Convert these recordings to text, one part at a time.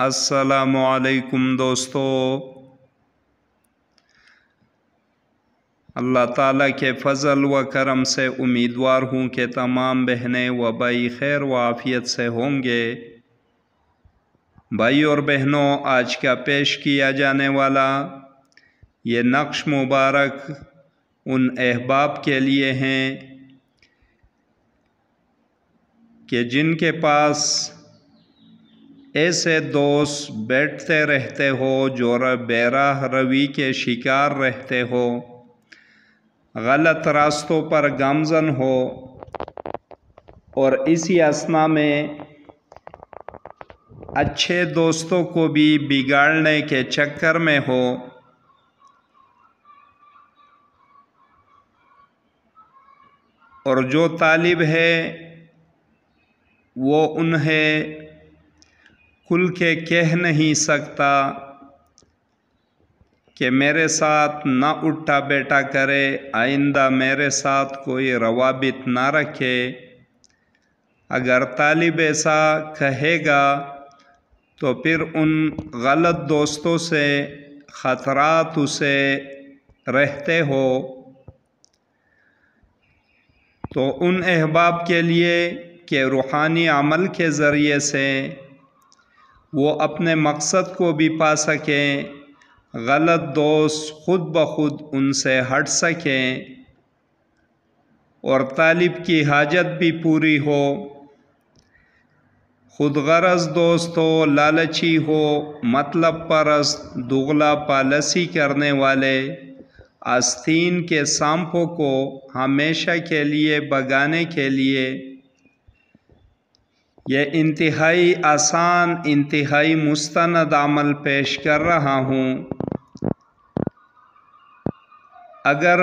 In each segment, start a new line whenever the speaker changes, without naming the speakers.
السلام علیکم دوستو، اللہ تعالیٰ کے فضل و کرم سے امیدوار ہوں کہ تمام بہنیں و بھائی خیر و عافیت سے ہوں گے۔ بھائی اور بہنوں، آج کا پیش کیا جانے والا یہ نقش مبارک ان احباب کے لیے ہیں کہ جن کے پاس ایسے دوست بیٹھتے رہتے ہو جو بے راہ روی کے شکار رہتے ہو، غلط راستوں پر گامزن ہو اور اسی اثنا میں اچھے دوستوں کو بھی بگاڑنے کے چکر میں ہو، اور جو طالب ہے وہ انہیں کھل کے کہہ نہیں سکتا کہ میرے ساتھ نہ اٹھا بیٹھا کرے، آئندہ میرے ساتھ کوئی روابط نہ رکھے۔ اگر طالب ایسا کہے گا تو پھر ان غلط دوستوں سے خطرات اسے رہتے ہو۔ تو ان احباب کے لیے کہ روحانی عمل کے ذریعے سے وہ اپنے مقصد کو بھی پا سکیں، غلط دوست خود بخود ان سے ہٹ سکیں اور طالب کی حاجت بھی پوری ہو۔ خود غرض دوست ہو، لالچی ہو، مطلب پرست، دغلا پالسی کرنے والے، آستین کے سانپوں کو ہمیشہ کے لیے بھگانے کے لیے یہ انتہائی آسان، انتہائی مستند عمل پیش کر رہا ہوں۔ اگر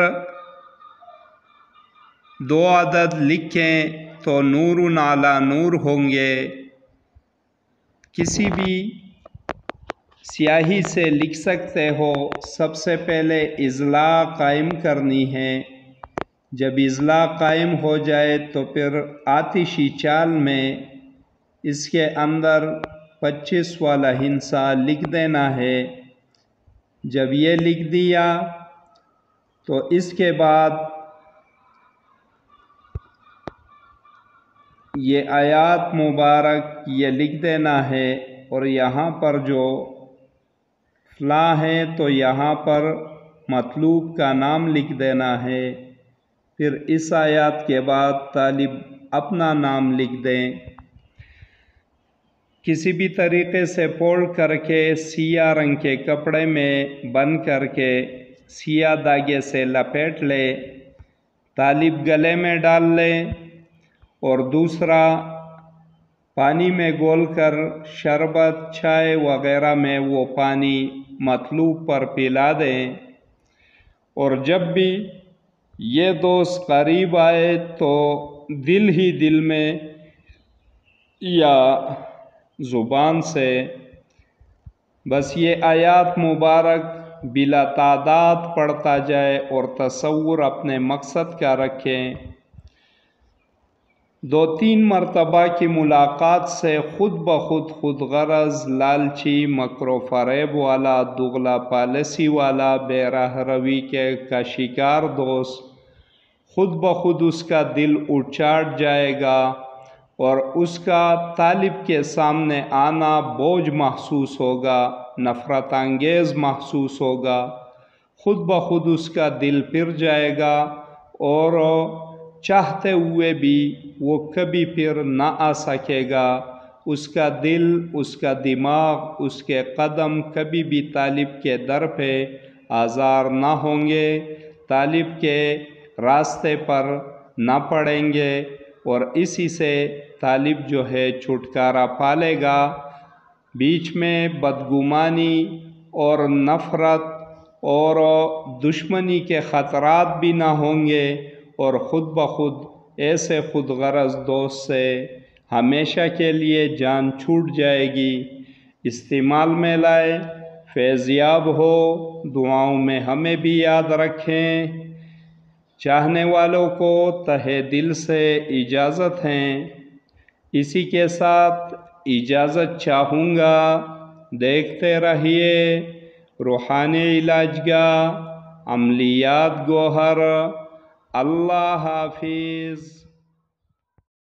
2 عدد لکھیں تو نور علی نور ہوں گے۔ کسی بھی سیاہی سے لکھ سکتے ہو۔ سب سے پہلے اضلاع قائم کرنی ہے۔ جب اضلاع قائم ہو جائے تو پھر آتشی چال میں اس کے اندر 25 والا ہندسہ لکھ دینا ہے۔ جب یہ لکھ دیا تو اس کے بعد یہ آیات مبارک یہ لکھ دینا ہے، اور یہاں پر جو فلاں ہے تو یہاں پر مطلوب کا نام لکھ دینا ہے۔ پھر اس آیات کے بعد طالب اپنا نام لکھ دیں۔ کسی بھی طریقے سے فولڈ کر کے سیاہ رنگ کے کپڑے میں بند کر کے سیاہ دھاگے سے لپیٹ لے، طالب گلے میں ڈال لے اور دوسرا پانی میں گول کر شربت، چائے وغیرہ میں وہ پانی مطلوب پر پلا دیں، اور جب بھی یہ دوست قریب آئے تو دل ہی دل میں یا زبان سے بس یہ آیات مبارک بلا تعداد پڑھتا جائے اور تصور اپنے مقصد کا رکھیں۔ 2-3 مرتبہ کی ملاقات سے خود بخود خود غرض، لالچی، مکر و فریب والا، دغلا پالسی والا، بے راہ روی کا شکار دوست خود بخود اس کا دل اچاٹ جائے گا اور اس کا طالب کے سامنے آنا بوجھ محسوس ہوگا، نفرت انگیز محسوس ہوگا، خود بخود اس کا دل پھر جائے گا اور چاہتے ہوئے بھی وہ کبھی پھر نہ آ سکے گا۔ اس کا دل، اس کا دماغ، اس کے قدم کبھی بھی طالب کے در پہ آزار نہ ہوں گے، طالب کے راستے پر نہ پڑیں گے، اور اسی سے طالب جو ہے چھٹکارا پالے گا۔ بیچ میں بدگمانی اور نفرت اور دشمنی کے خطرات بھی نہ ہوں گے، اور خود بخود ایسے خود غرض دوست سے ہمیشہ کے لیے جان چھوٹ جائے گی۔ استعمال میں لائے، فیض یاب ہو، دعاؤں میں ہمیں بھی یاد رکھیں۔ چاہنے والوں کو تہہ دل سے اجازت ہے، اسی کے ساتھ اجازت چاہوں گا۔ دیکھتے رہیے روحانی علاج گاہ، عملیات گوہر۔ اللہ حافظ۔